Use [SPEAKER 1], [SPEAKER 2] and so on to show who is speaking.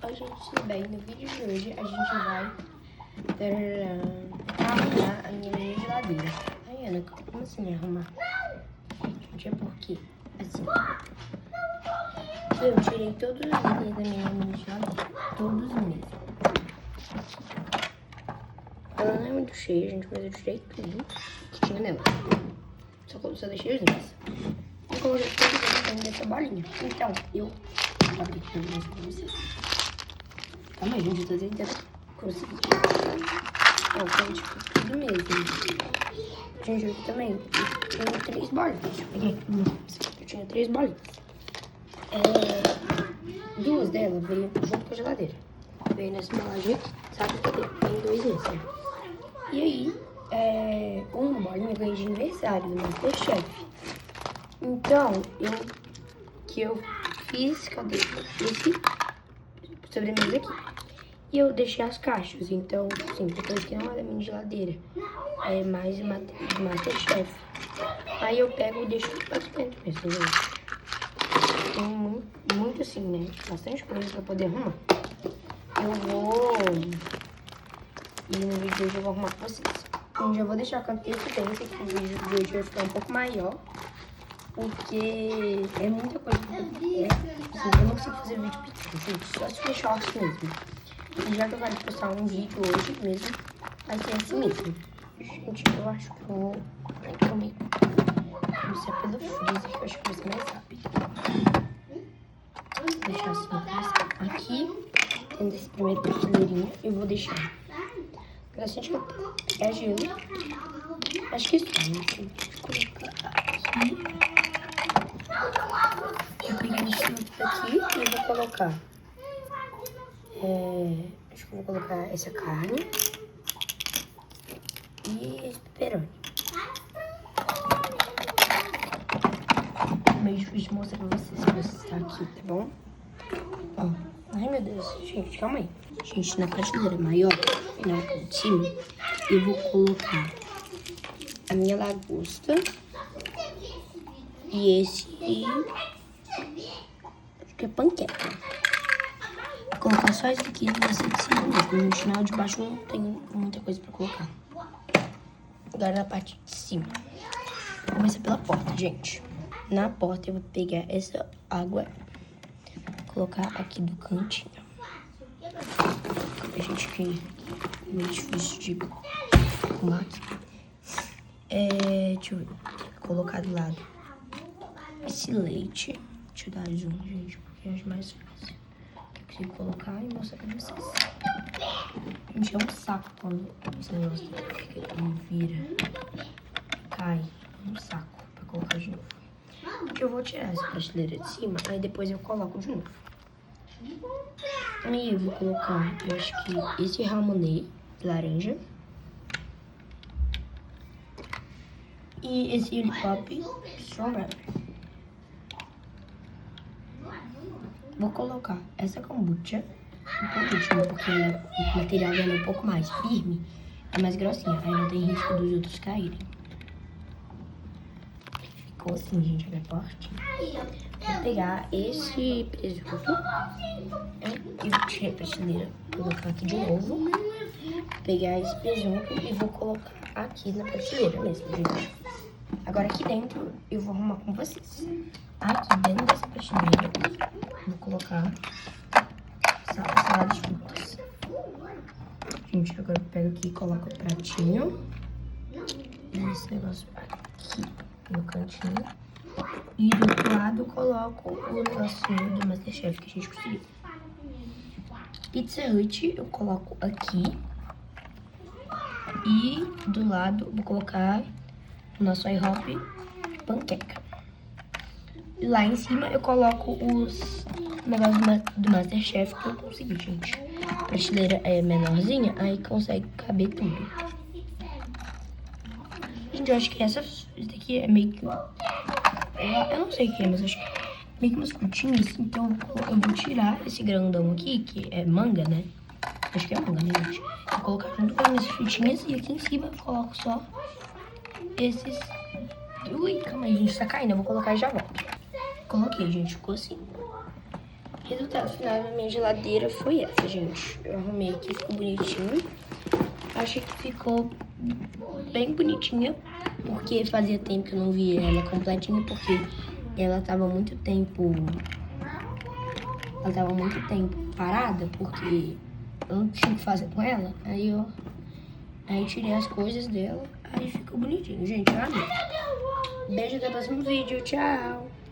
[SPEAKER 1] Gente, bem, no vídeo de hoje a gente vai arrumar a minha geladeira. Ai, Ana, como assim arrumar? Gente, é porque, assim, eu tirei todos os itens da minha mini geladeira. Todos mesmo. Ela não é muito cheia, gente, mas eu tirei tudo que tinha nela. Só deixei os itens. E coloquei tudo dentro dessa bolinha. Então, eu vou abrir aqui pra vocês. Calma aí, gente, eu tô tentando conseguir. Ó, foi tipo tudo mesmo. Gente, eu também. Eu tinha 3 bolinhas. Eu peguei aqui. Eu tinha 3 bolinhas. 2 delas veio junto com a geladeira. Veio nessa embalagem, sabe? Tem 2 nesse, né? E aí, uma bolinha eu ganhei de aniversário do MasterChef. Então, eu fiz, cadê? Esse sobremesa aqui. E eu deixei as caixas, então, assim, depois que não é da minha geladeira, é mais uma do MasterChef. Aí eu pego e deixo aqui dentro mesmo, gente. Tem muito assim, né? Bastante coisa pra poder arrumar. Eu vou... E no vídeo de hoje eu vou arrumar com vocês. Então, já vou deixar com antecedência que o vídeo de hoje vai ficar um pouco maior. Porque é muita coisa pra fazer. Assim, eu não consigo fazer vídeo pequeno, gente. Só se for shorts mesmo. E já que eu quero postar um vídeo hoje mesmo, vai ser assim mesmo. Gente, eu acho que eu vou começar pelo freezer, que eu acho que vai ser mais rápido. Vou deixar assim, aqui, tendo esse primeiro prateleirinho, eu vou deixar bastante papel. É gelo. Acho que é isso, né? Vou colocar aqui. Eu peguei esse outro aqui e vou colocar. Acho que eu vou colocar essa carne e esse pepperoni. Meio difícil de mostrar pra vocês, pra vocês estar aqui, tá bom? Ó, ai meu Deus, gente, calma aí. Gente, na prateleira maior, na parte de cima, eu vou colocar a minha lagosta e esse, acho que é panqueca. Vou colocar só isso aqui nessa de cima mesmo. No final de baixo não tem muita coisa pra colocar. Agora na parte de cima. Vou começar pela porta, gente. Na porta eu vou pegar essa água, colocar aqui do cantinho. A gente que é meio difícil de arrumar aqui. Deixa eu ver. Colocar do lado esse leite. Deixa eu dar zoom, gente, porque eu acho mais fácil. Eu consigo colocar e mostrar pra vocês. Gente, é um saco quando esse negócio vira, cai. É um saco pra colocar de novo. Eu vou tirar essa prateleira de cima, aí depois eu coloco de novo. Aí eu vou colocar, eu acho que esse ramonê laranja. E esse lollipop strawberry. Vou colocar essa kombucha por último, porque o material dela é um pouco mais firme, é mais grossinha, aí não tem risco dos outros caírem. Ficou assim, gente, olha forte. Vou pegar esse presunto e vou tirar a prateleira, colocar aqui de novo. Vou pegar esse presunto e vou colocar aqui na prateleira mesmo, gente. Agora aqui dentro eu vou arrumar com vocês. Aqui dentro dessa prateleira vou colocar salada de frutas. Gente, agora eu pego aqui e coloco o pratinho. E esse negócio aqui no cantinho. E do outro lado eu coloco o negocinho do MasterChef que a gente conseguiu. Pizza Hut eu coloco aqui. E do lado vou colocar o nosso IHOP panqueca. E lá em cima eu coloco os negócios do MasterChef que eu consegui, gente. A prateleira é menorzinha, aí consegue caber tudo. Gente, eu acho que isso daqui é meio que... Eu não sei o que é, mas acho que é meio que umas frutinhas. Então eu vou tirar esse grandão aqui, que é manga, né? Acho que é manga, né, gente? Vou colocar junto com as minhas frutinhas e aqui em cima eu coloco só esses... Ui, calma aí, gente, tá caindo. Eu vou colocar e já volto. Coloquei, gente, ficou assim. Resultado final da minha geladeira foi essa, gente. Eu arrumei aqui, ficou bonitinho. Achei que ficou bem bonitinha, porque fazia tempo que eu não via ela completinha, porque ela tava muito tempo... Ela tava muito tempo parada, porque eu não tinha o que fazer com ela. Aí tirei as coisas dela, aí ficou bonitinho. Gente, eu amei. Beijo, até o próximo vídeo. Tchau!